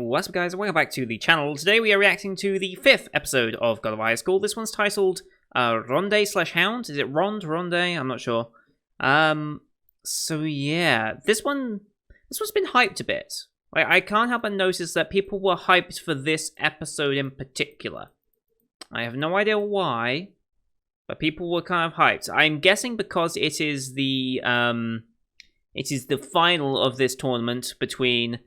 What's up, guys? Welcome back to the channel. Today we are reacting to the 5th episode of God of Highschool. This one's titled Ronde/Hound. Is it Ronde? I'm not sure. So yeah, this one's been hyped a bit. I can't help but notice that people were hyped for this episode in particular. I have no idea why, but people were kind of hyped. I'm guessing because it is the final of this tournament between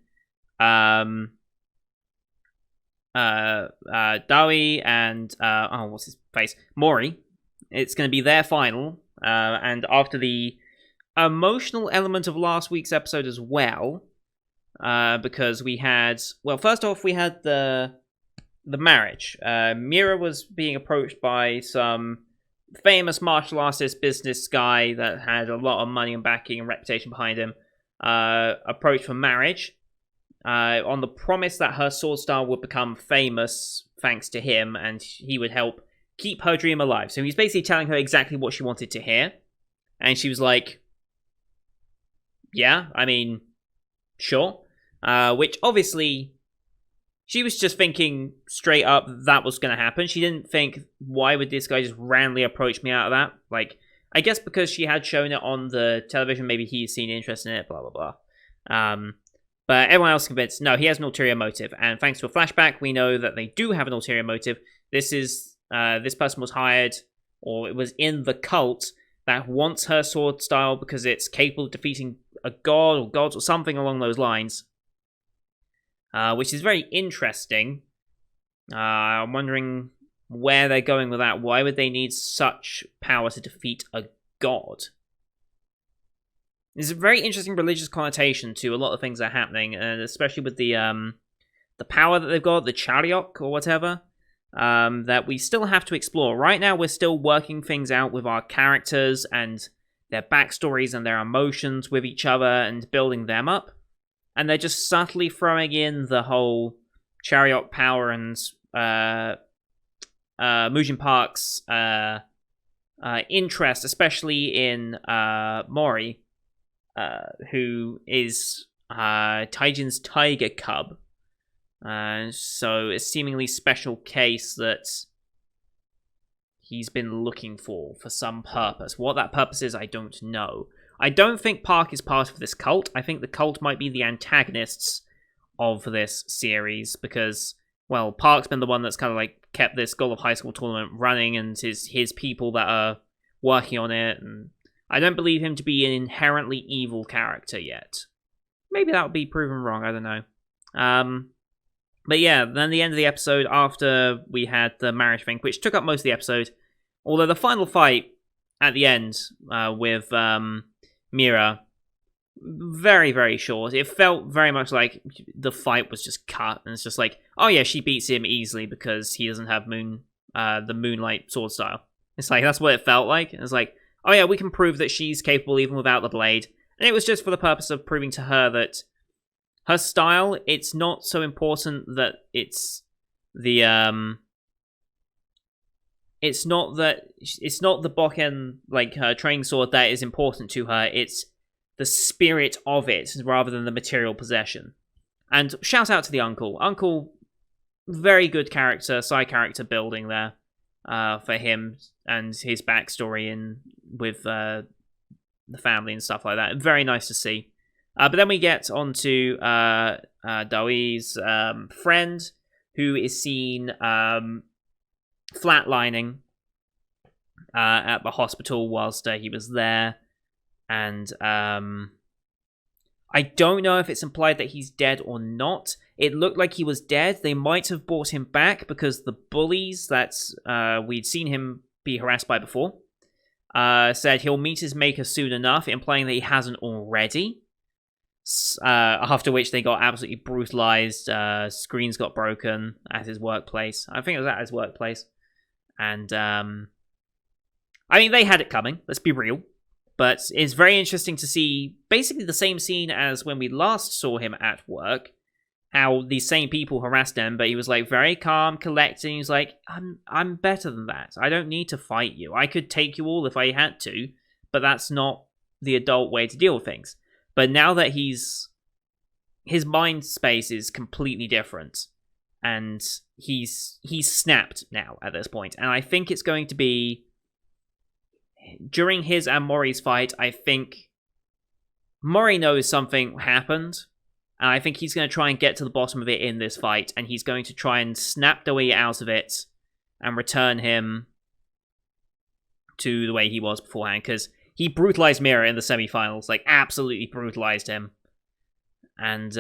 Dawi and what's his face? Mori. It's going to be their final, and after the emotional element of last week's episode as well, because we had, well, first off we had the marriage. Mira was being approached by some famous martial artist business guy that had a lot of money and backing and reputation behind him, approached for marriage. On the promise that her sword style would become famous thanks to him, and he would help keep her dream alive. So he's basically telling her exactly what she wanted to hear. And she was like, yeah, I mean, sure. Which obviously, she was just thinking straight up that was going to happen. She didn't think, why would this guy just randomly approach me out of that? Like, I guess because she had shown it on the television, maybe he's seen interest in it, blah, blah, blah. But everyone else is convinced, no, he has an ulterior motive. And thanks to a flashback, we know that they do have an ulterior motive. This person was hired, or it was in the cult that wants her sword style because it's capable of defeating a god or gods or something along those lines. Which is very interesting. I'm wondering where they're going with that. Why would they need such power to defeat a god? There's a very interesting religious connotation to a lot of things that are happening, and especially with the power that they've got, the Chariok or whatever, that we still have to explore. Right now, we're still working things out with our characters and their backstories and their emotions with each other and building them up. And they're just subtly throwing in the whole Chariot power and Mujin Park's interest, especially in Mori, who is Taijin's tiger cub. So a seemingly special case that he's been looking for some purpose. What that purpose is, I don't know. I don't think Park is part of this cult. I think the cult might be the antagonists of this series because, well, Park's been the one that's kind of like kept this God of Highschool tournament running, and his people that are working on it, and I don't believe him to be an inherently evil character yet. Maybe that would be proven wrong, I don't know. But yeah, then the end of the episode, after we had the marriage thing, which took up most of the episode, although the final fight at the end with Mira, very, very short. It felt very much like the fight was just cut, and it's just like, oh yeah, she beats him easily because he doesn't have the Moonlight sword style. It's like, that's what it felt like. It's like, oh yeah, we can prove that she's capable even without the blade. And it was just for the purpose of proving to her that her style, it's not so important that it's the it's not the Bokken, like her training sword, that is important to her. It's the spirit of it rather than the material possession. And shout out to the uncle. Uncle, very good character, side character building there for him and his backstory with the family and stuff like that. Very nice to see. But then we get onto Dawi's friend, who is seen flatlining at the hospital whilst he was there, and I don't know if it's implied that he's dead or not. It looked like he was dead. They might have brought him back because the bullies that we'd seen him be harassed by before said he'll meet his maker soon enough, implying that he hasn't already. After which they got absolutely brutalized. Screens got broken at his workplace. I think it was at his workplace. And, I mean, they had it coming, let's be real. But it's very interesting to see basically the same scene as when we last saw him at work. How these same people harassed him, but he was like very calm, collected. He was like, I'm better than that. I don't need to fight you. I could take you all if I had to, but that's not the adult way to deal with things. But now that he's his mind space is completely different, and he's snapped now at this point. And I think it's going to be during his and Mori's fight. I think Mori knows something happened, and I think he's going to try and get to the bottom of it in this fight, and he's going to try and snap the way out of it and return him to the way he was beforehand, because he brutalized Mira in the semifinals, like absolutely brutalized him, and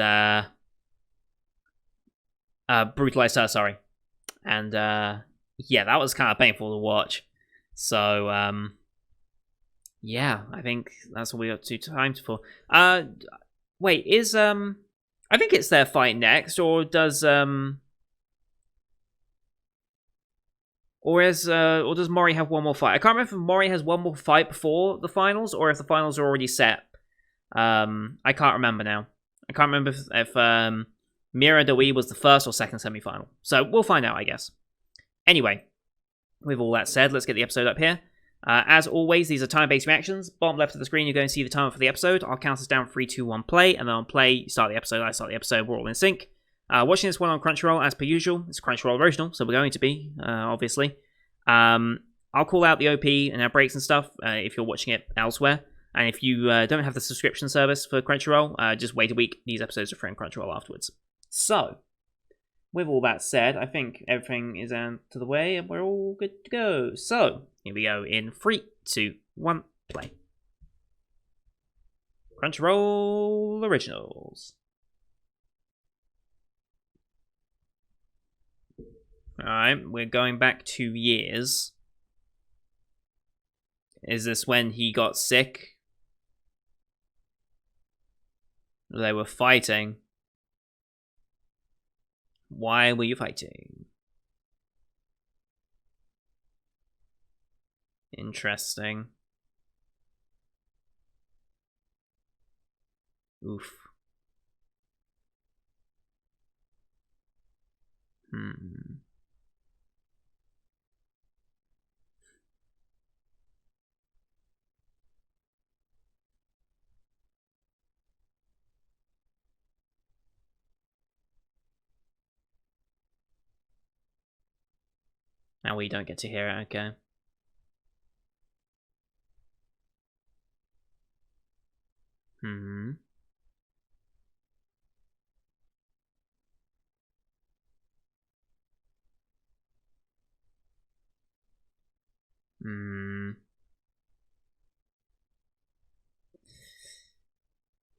brutalized her, sorry, and yeah, that was kind of painful to watch. So yeah, I think that's what we got 2 times for. Wait, is I think it's their fight next, or does or does Mori have one more fight? I can't remember if Mori has one more fight before the finals, or if the finals are already set. I can't remember now. I can't remember if Mira Doi was the first or second semifinal. So we'll find out, I guess. Anyway, with all that said, let's get the episode up here. As always, these are time-based reactions. Bottom left of the screen, you're going to see the timer for the episode. I'll count us down 3, 2, 1, play, and then on play, you start the episode, I start the episode, we're all in sync. Watching this one on Crunchyroll, as per usual. It's Crunchyroll original, so we're going to be, obviously. I'll call out the OP and our breaks and stuff if you're watching it elsewhere. And if you don't have the subscription service for Crunchyroll, just wait a week. These episodes are free on Crunchyroll afterwards. So, with all that said, I think everything is out to the way and we're all good to go. So, here we go in 3, 2, 1, play. Crunchyroll Originals. Alright, we're going back 2 years. Is this when he got sick? They were fighting. Why were you fighting? Interesting. Oof. Now we don't get to hear it, okay.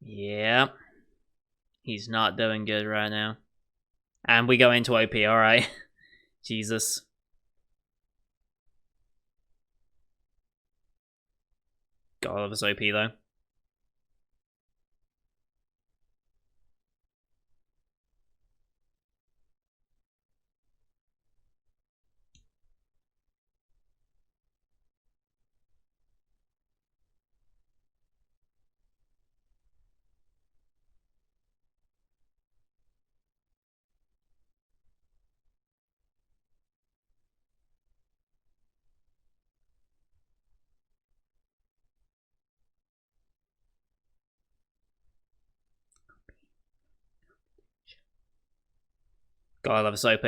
Yeah. He's not doing good right now. And we go into OP, alright. Jesus. God of us OP though. God, I love us OP.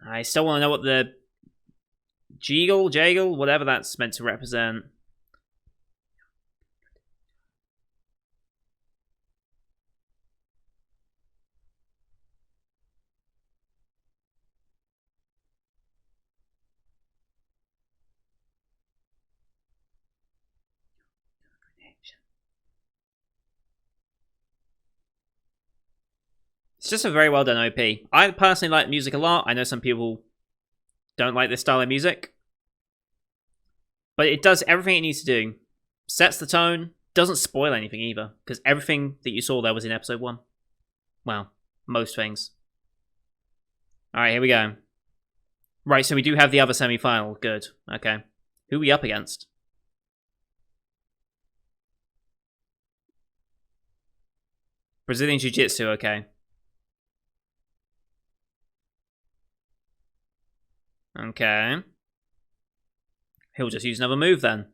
I still want to know what the Jagle, whatever that's meant to represent. It's just a very well done OP. I personally like music a lot. I know some people don't like this style of music. But it does everything it needs to do. Sets the tone, doesn't spoil anything either, because everything that you saw there was in episode 1. Well, most things. Alright, here we go. Right, so we do have the other semi-final. Good. Okay. Who are we up against? Brazilian Jiu-Jitsu, okay. Okay. He'll just use another move then.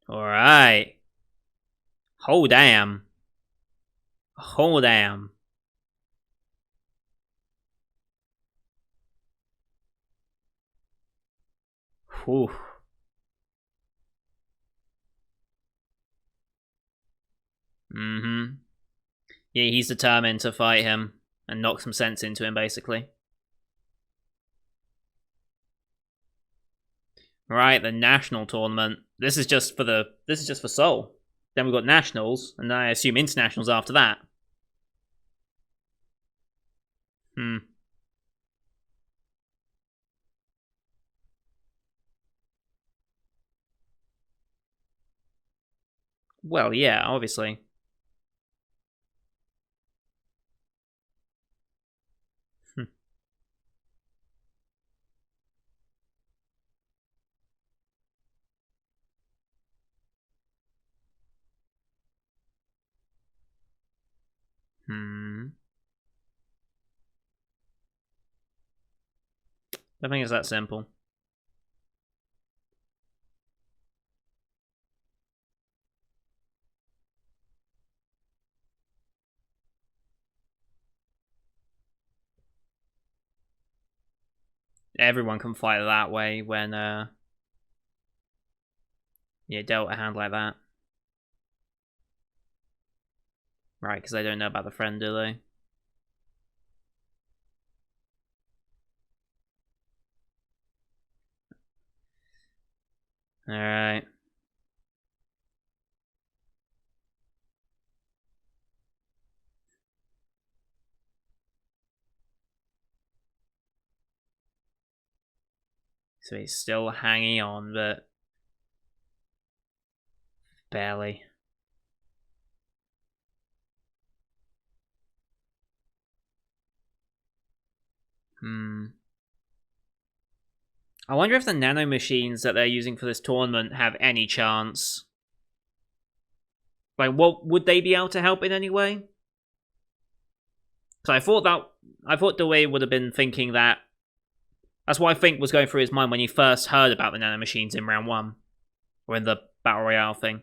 Alright. Oh, damn. Oh, damn. Whew. Mm-hmm. Yeah, he's determined to fight him and knock some sense into him, basically. Right, the national tournament. This is just for Seoul. Then we've got nationals, and I assume internationals after that. Hmm. Well, yeah, obviously. Hmm. Hmm. I think it's that simple. Everyone can fight that way when yeah, dealt a hand like that. Right, because they don't know about the friend, do they? Alright. So he's still hanging on, but barely. Hmm. I wonder if the nano machines that they're using for this tournament have any chance. Like, what would they be able to help in any way? Because I thought Dewey would have been thinking that. That's what I think was going through his mind when he first heard about the nano machines in round one, or in the battle royale thing.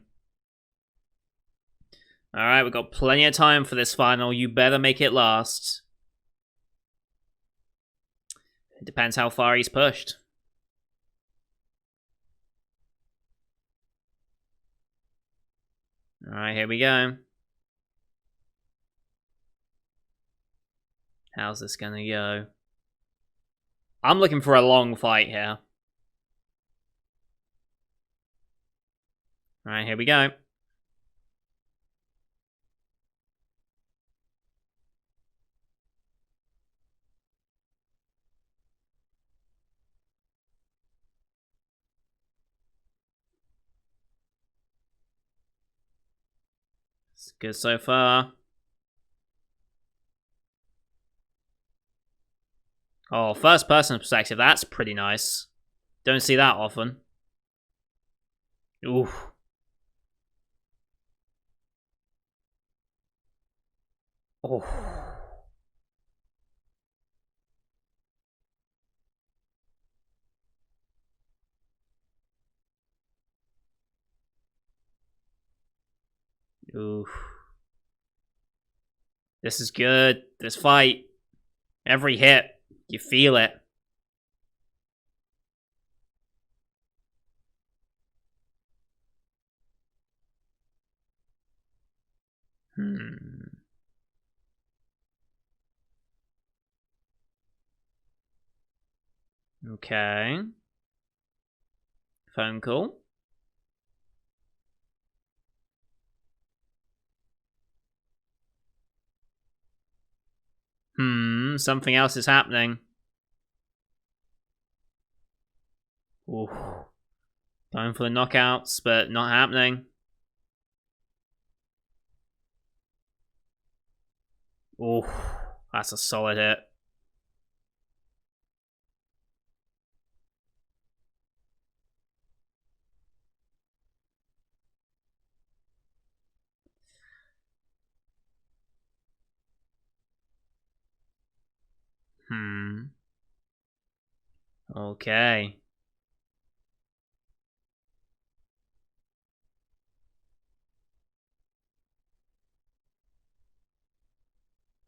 All right, we've got plenty of time for this final. You better make it last. It depends how far he's pushed. All right, here we go. How's this gonna go? I'm looking for a long fight here. All right, here we go. It's good so far. Oh, first person perspective, that's pretty nice. Don't see that often. Oof. Oh. Oof. This is good. This fight. Every hit. You feel it. Hmm. Okay. Phone call. Something else is happening. Oof. Going for the knockouts, but not happening. Oof. That's a solid hit. Hmm. Okay.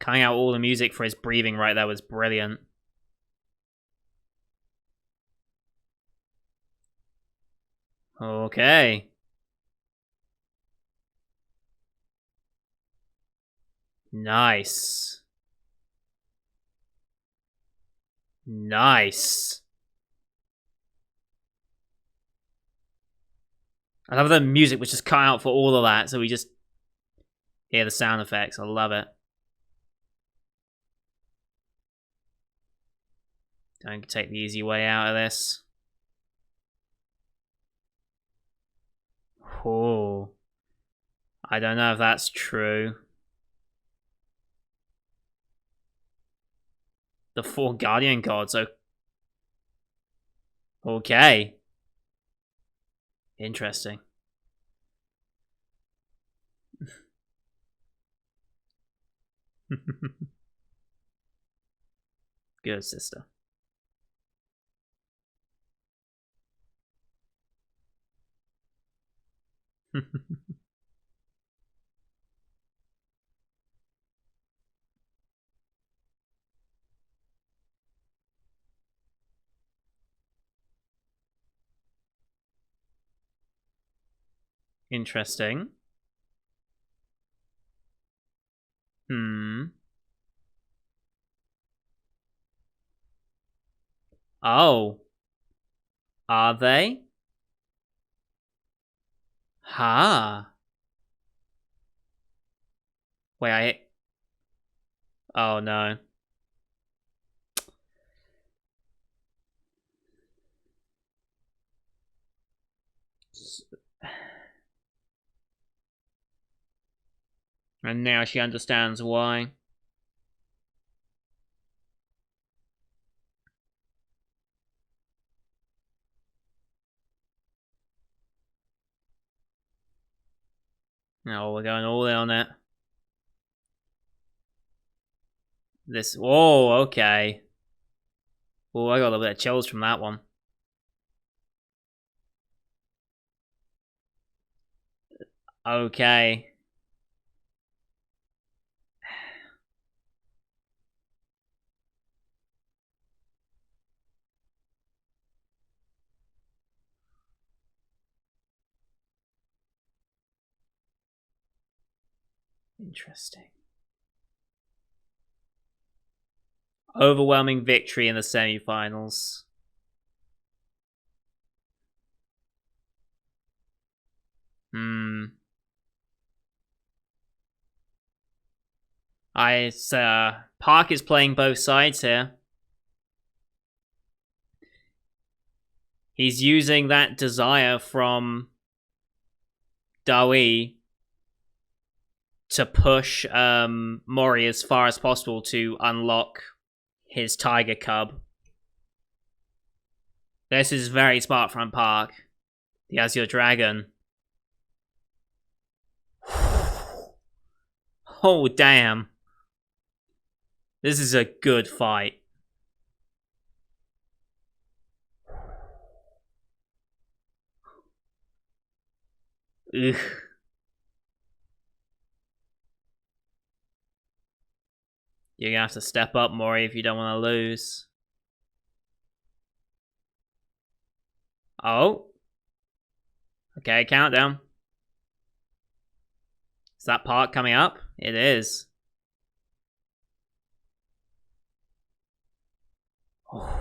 Cutting out all the music for his breathing right there was brilliant. Okay. Nice. Nice. I love the music was just cut out for all of that, so we just hear the sound effects. I love it. Don't take the easy way out of this. Oh. I don't know if that's true. The 4 Guardian gods. Okay. Interesting. Good sister. Interesting. Hmm. Oh. Are they? Ha. Wait, Oh no. And now she understands why. Oh, we're going all in on it. This. Whoa, okay. Oh, I got a little bit of chills from that one. Okay. Interesting. Overwhelming victory in the semifinals. Hmm. Park is playing both sides here. He's using that desire from Dawi to push Mori as far as possible to unlock his tiger cub. This is very smart from Park. He has your dragon. Oh, damn. This is a good fight. Ugh. You're gonna have to step up, Mori, if you don't want to lose. Oh. Okay, countdown. Is that part coming up? It is. Oh.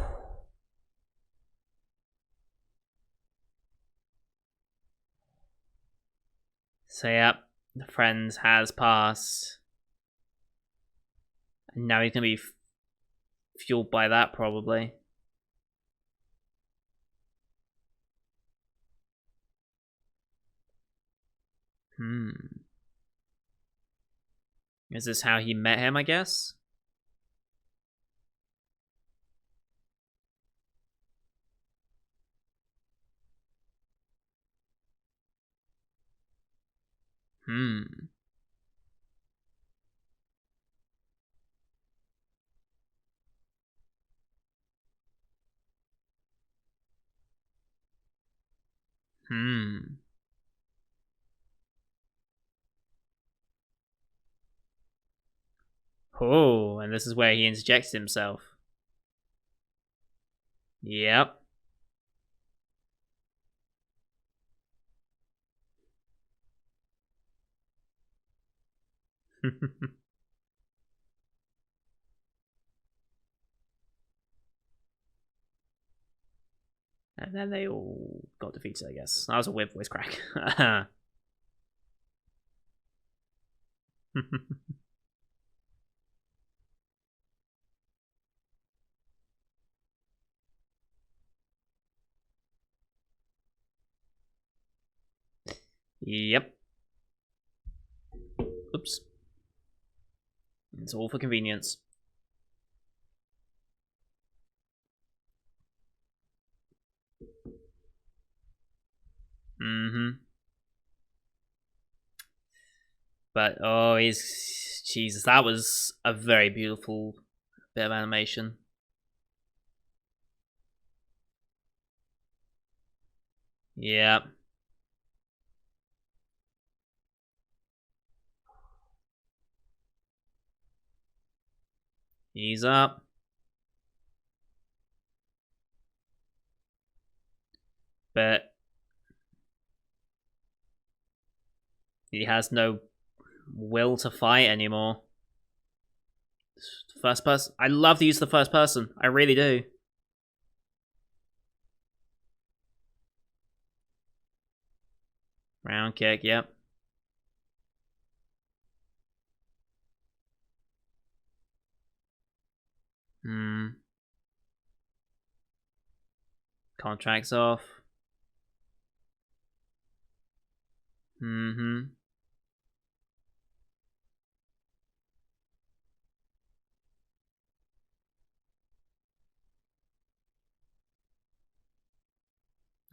So, yep, the friends has passed. And now he's gonna be fueled by that, probably. Is this how he met him, I guess? Hmm. Hmm. Oh, and this is where he interjects himself. Yep. And then they all got defeated, I guess. That was a weird voice crack. Yep. Oops. It's all for convenience. Mm-hmm. But, oh, he's... Jesus, that was a very beautiful bit of animation. Yeah. He's up. But he has no will to fight anymore. First person. I love to use the first person. I really do. Round kick, yep. Hmm. Contracts off. Mm-hmm.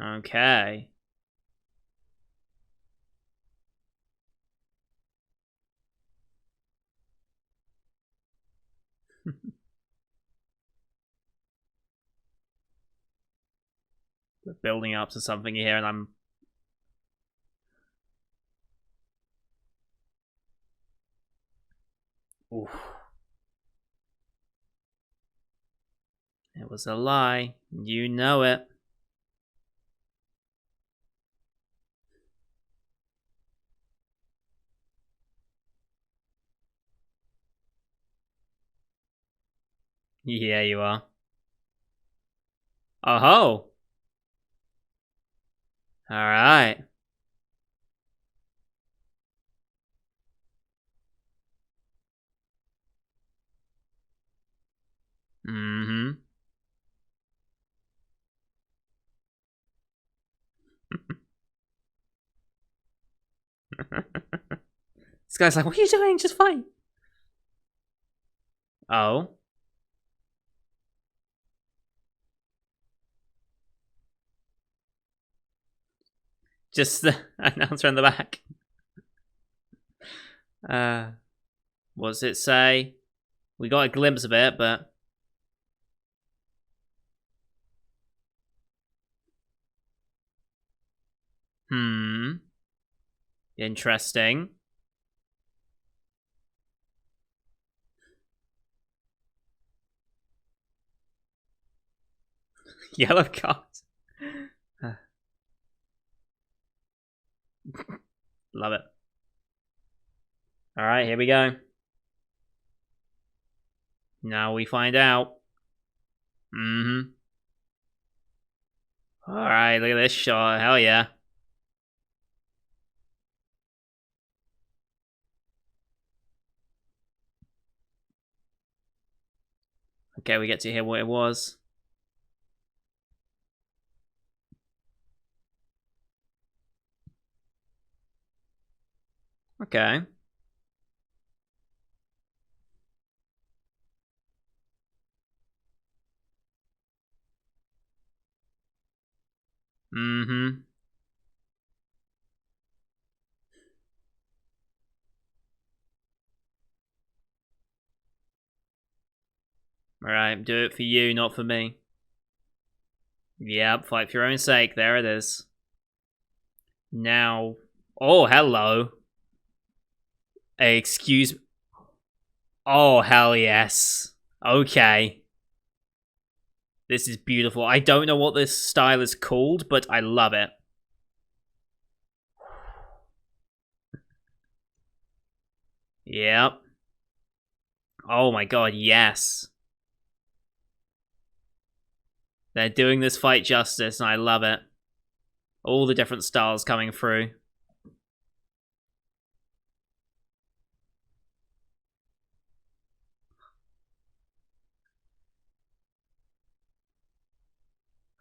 Okay. We're building up to something here, and I'm... Oof. It was a lie. You know it. Yeah, you are. Oh ho! Alright. Mm-hmm. This guy's like, what are you doing? Just fight. Oh. Just the announcer in the back. What does it say? We got a glimpse of it, but... Interesting. Yellow card. Love it. Alright, here we go. Now we find out. Mm-hmm. Alright, look at this shot. Hell yeah. Okay, we get to hear what it was. Okay. Mm-hmm. Alright, do it for you, not for me. Yep, fight for your own sake. There it is. Now... Oh, hello. Excuse... Oh, hell yes. Okay. This is beautiful. I don't know what this style is called, but I love it. Yep. Oh my god, yes. They're doing this fight justice, and I love it. All the different styles coming through.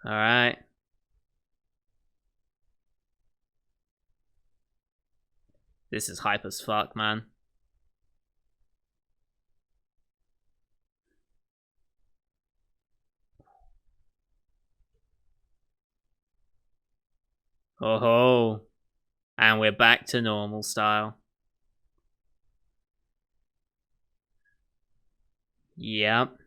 Alright. This is hype as fuck, man. Oh ho. And we're back to normal style. Yep.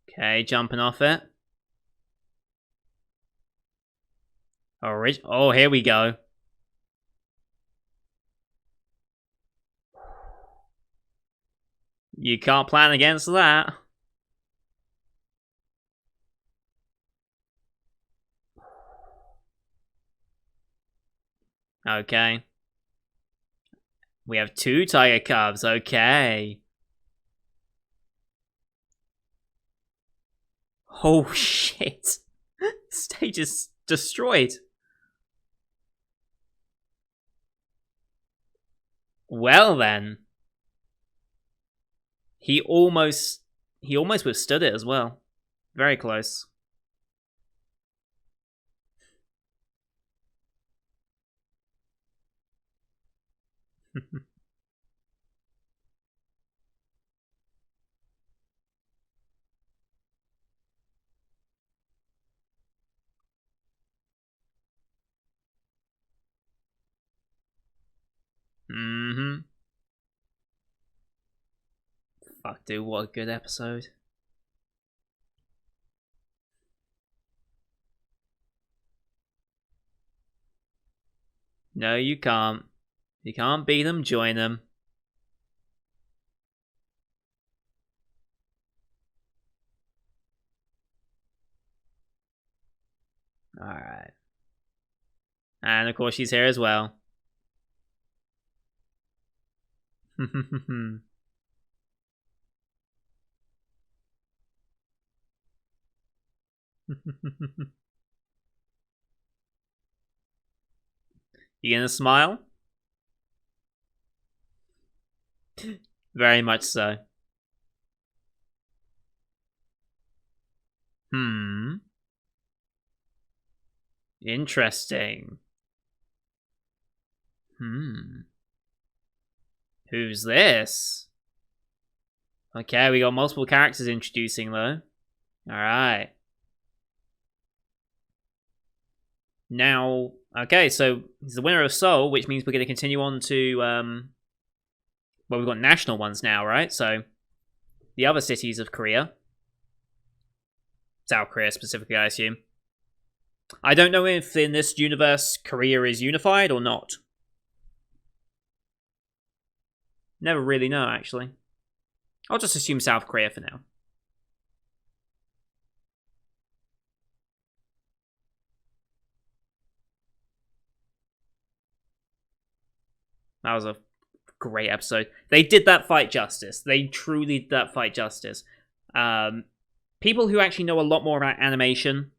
Okay, jumping off it. Oh, here we go. You can't plan against that. Okay. We have 2 tiger cubs. Okay. Oh shit. Stage is destroyed. Well then. He almost withstood it as well. Very close. Mm-hmm. Fuck, dude, what a good episode. No, you can't. You can't beat them, join them. Alright. And of course she's here as well. You gonna smile? Very much so. Hmm. Interesting. Hmm. Who's this? Okay, we got multiple characters introducing though. Alright. Now, okay, so he's the winner of Seoul, which means we're going to continue on to, well, we've got national ones now, right? So, the other cities of Korea. South Korea specifically, I assume. I don't know if in this universe Korea is unified or not. Never really know, actually. I'll just assume South Korea for now. That was a great episode. They did that fight justice. They truly did that fight justice. People who actually know a lot more about animation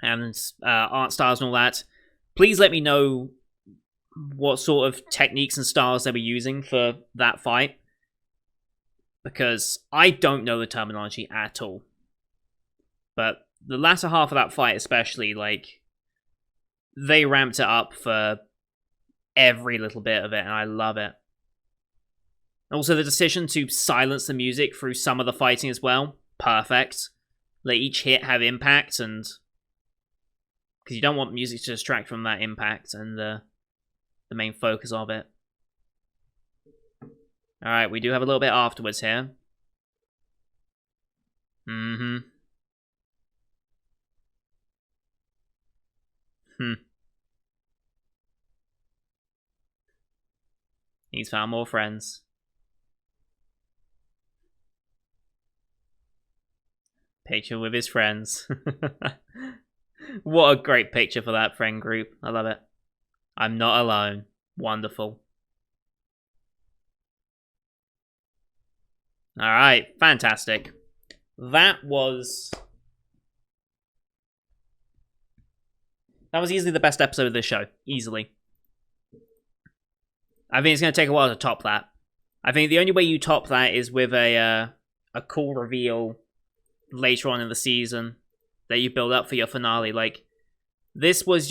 and art styles and all that, please let me know what sort of techniques and styles they were using for that fight. Because I don't know the terminology at all. But the latter half of that fight especially, like, they ramped it up for every little bit of it, and I love it. Also, the decision to silence the music through some of the fighting as well, perfect. Let each hit have impact, and because you don't want music to distract from that impact and the main focus of it. Alright, we do have a little bit afterwards here. Mm-hmm. Hmm. He's found more friends. Picture with his friends. What a great picture for that friend group. I love it. I'm not alone. Wonderful. Alright, fantastic. That was easily the best episode of this show. Easily. I think it's going to take a while to top that. I think the only way you top that is with a cool reveal later on in the season that you build up for your finale. Like, this is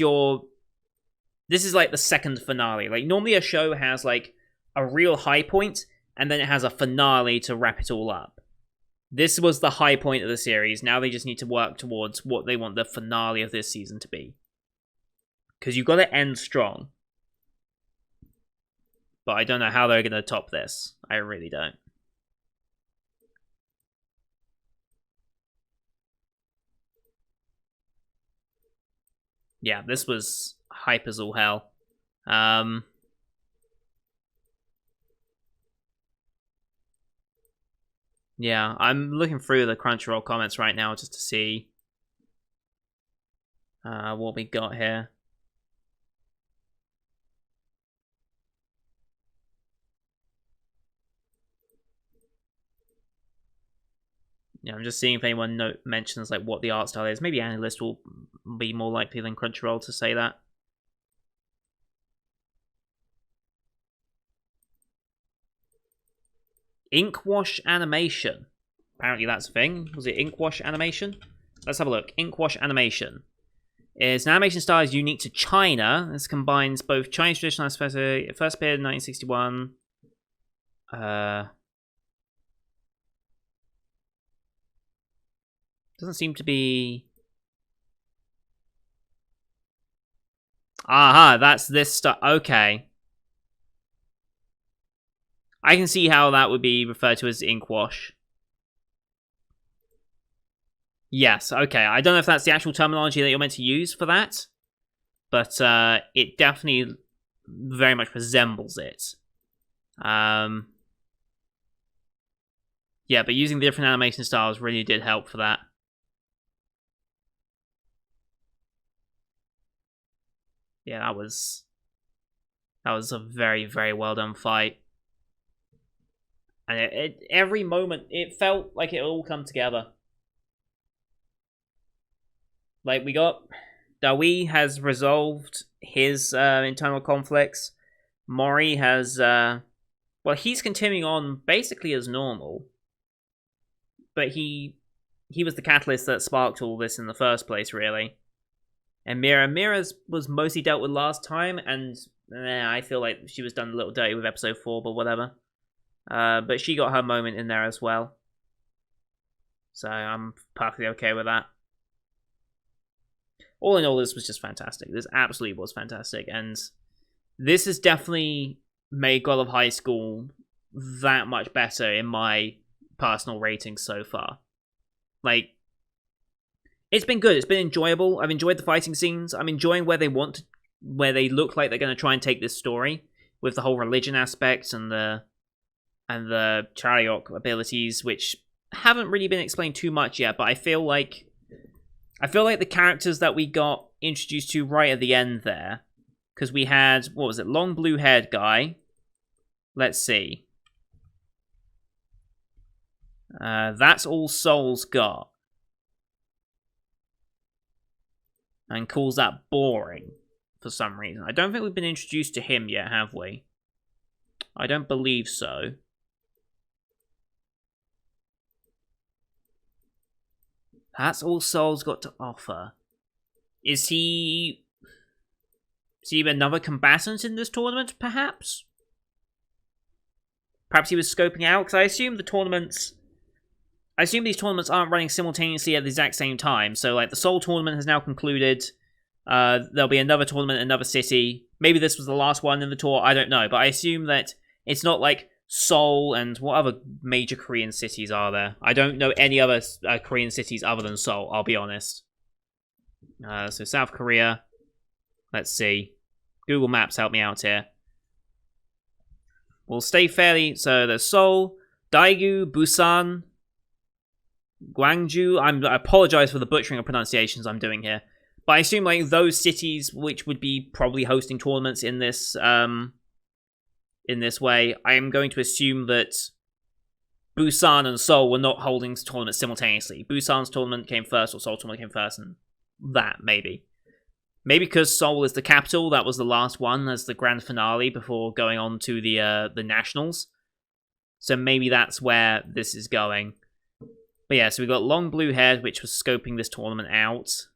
like the second finale. Like, normally a show has like a real high point and then it has a finale to wrap it all up. This was the high point of the series. Now they just need to work towards what they want the finale of this season to be. Because you've got to end strong. But I don't know how they're going to top this. I really don't. Yeah, this was hype as all hell. Yeah, I'm looking through the Crunchyroll comments right now just to see what we got here. Yeah, I'm just seeing if anyone mentions like what the art style is. Maybe Analyst will be more likely than Crunchyroll to say that. Inkwash animation. Apparently that's a thing. Was it Inkwash animation? Let's have a look. Inkwash animation is an animation style is unique to China. This combines both Chinese traditional aspects. First appeared in 1961. Doesn't seem to be. Aha, that's this stuff. Okay. I can see how that would be referred to as inkwash. Yes, okay. I don't know if that's the actual terminology that you're meant to use for that, but it definitely very much resembles it. Yeah, but using the different animation styles really did help for that. Yeah, that was a very, very well done fight. And every moment, it felt like it all come together. Like, we got... Dawi has resolved his internal conflicts. Mori has... well, he's continuing on basically as normal. But he was the catalyst that sparked all this in the first place, really. And Mira's was mostly dealt with last time, and I feel like she was done a little dirty with episode 4, but whatever. But she got her moment in there as well. So I'm perfectly okay with that. All in all, this was just fantastic. This absolutely was fantastic. And this has definitely made God of Highschool that much better in my personal rating so far. Like, it's been good. It's been enjoyable. I've enjoyed the fighting scenes. I'm enjoying where they look like they're going to try and take this story with the whole religion aspect and the Chariok abilities, which haven't really been explained too much yet, but I feel like the characters that we got introduced to right at the end there, because we had, what was it, long blue-haired guy. Let's see. That's all Soul's got. And calls that boring for some reason. I don't think we've been introduced to him yet, have we? I don't believe so. That's all Soul's got to offer. Is he another combatant in this tournament, perhaps? Perhaps he was scoping out, because I assume these tournaments aren't running simultaneously at the exact same time. So, like, the Soul tournament has now concluded. There'll be another tournament in another city. Maybe this was the last one in the tour. I don't know. But I assume that it's not like Seoul and what other major Korean cities are there? I don't know any other Korean cities other than Seoul, I'll be honest. So South Korea. Let's see. Google Maps help me out here. we'll stay fairly. So there's Seoul, Daegu, Busan, Gwangju. I apologize for the butchering of pronunciations I'm doing here, but I assume like those cities which would be probably hosting tournaments in this way. I am going to assume that Busan and Seoul were not holding tournaments simultaneously. Busan's tournament came first, or Seoul tournament came first, and that maybe because Seoul is the capital, that was the last one as the grand finale before going on to the nationals. So maybe that's where this is going. But yeah, so we've got Long Blue Hair, which was scoping this tournament out.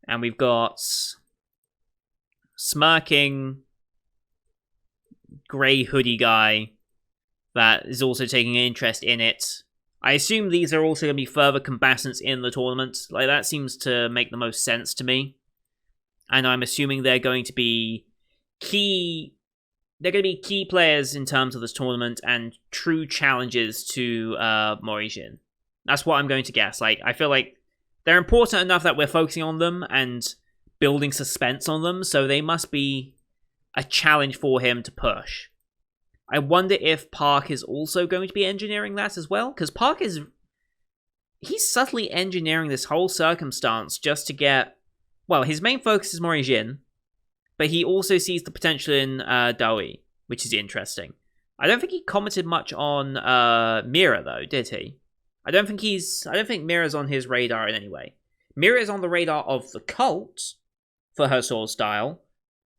And we've got Smirking Grey Hoodie Guy that is also taking an interest in it. I assume these are also going to be further combatants in the tournament. Like, that seems to make the most sense to me. And I'm assuming they're going to be key players in terms of this tournament and true challenges to Morijin. That's what I'm going to guess. Like, I feel like they're important enough that we're focusing on them and building suspense on them, so they must be a challenge for him to push. I wonder if Park is also going to be engineering that as well, because Park he's subtly engineering this whole circumstance just to get, well, his main focus is Morijin, but he also sees the potential in Doi, which is interesting. I don't think he commented much on Mira though, did he? I don't think Mira's on his radar in any way. Mira is on the radar of the cult for her sword style,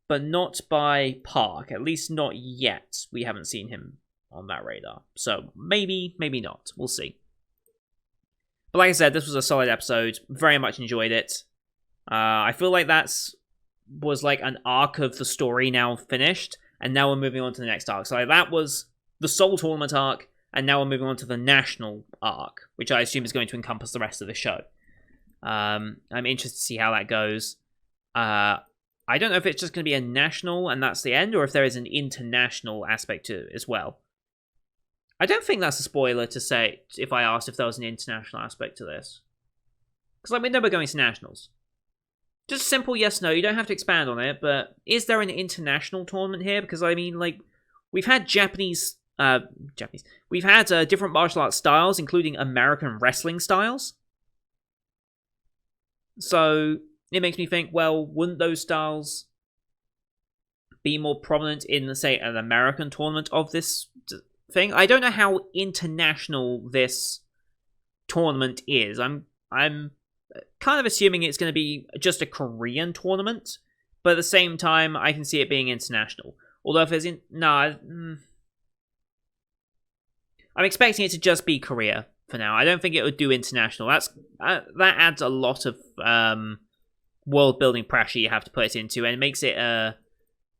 but not by Park. At least not yet. We haven't seen him on that radar. So maybe not. We'll see. But like I said, this was a solid episode. Very much enjoyed it. I feel like was like an arc of the story now finished, and now we're moving on to the next arc. So like, that was the Seoul Tournament arc, and now we're moving on to the national arc, which I assume is going to encompass the rest of the show. I'm interested to see how that goes. I don't know if it's just going to be a national and that's the end, or if there is an international aspect to it as well. I don't think that's a spoiler to say if I asked if there was an international aspect to this. Because like, we know we're going to nationals. Just a simple yes, no. You don't have to expand on it, but is there an international tournament here? Because I mean, like, we've had We've had different martial arts styles, including American wrestling styles. So it makes me think, well, wouldn't those styles be more prominent in, say, an American tournament of this thing? I don't know how international this tournament is. I'm kind of assuming it's going to be just a Korean tournament, but at the same time, I can see it being international. Although if there's I'm expecting it to just be Korea for now. I don't think it would do international. That adds a lot of world building pressure you have to put it into, and it makes it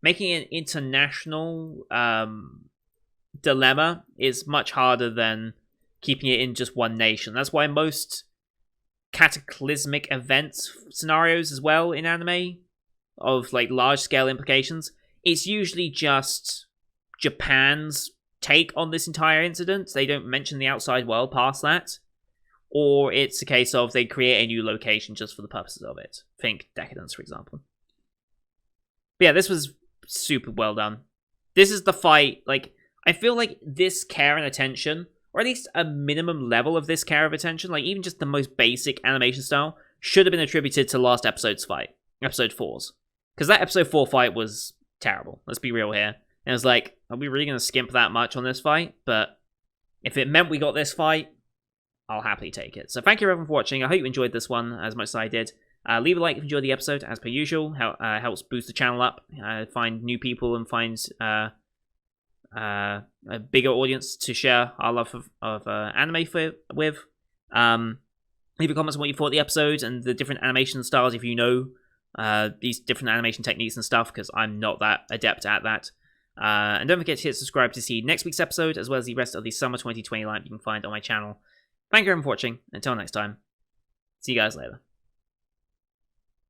making an international dilemma is much harder than keeping it in just one nation. That's why most cataclysmic events scenarios as well in anime of like large scale implications, it's usually just Japan's take on this entire incident. They don't mention the outside world past that. Or it's a case of they create a new location just for the purposes of it. Think Decadence, for example. But yeah, this was super well done. This is the fight, like, I feel like this care and attention, or at least a minimum level of this care of attention, like even just the most basic animation style, should have been attributed to last episode's fight. Episode 4's. Because that episode 4 fight was terrible. Let's be real here. And it was like, are we really going to skimp that much on this fight? But if it meant we got this fight, I'll happily take it. So thank you everyone for watching. I hope you enjoyed this one as much as I did. Leave a like if you enjoyed the episode, as per usual. Helps boost the channel up, find new people, and find a bigger audience to share our love of anime with. Leave a comment on what you thought of the episode and the different animation styles if you know these different animation techniques and stuff, because I'm not that adept at that. And don't forget to hit subscribe to see next week's episode, as well as the rest of the Summer 2020 lineup you can find on my channel. Thank you everyone for watching. Until next time, see you guys later.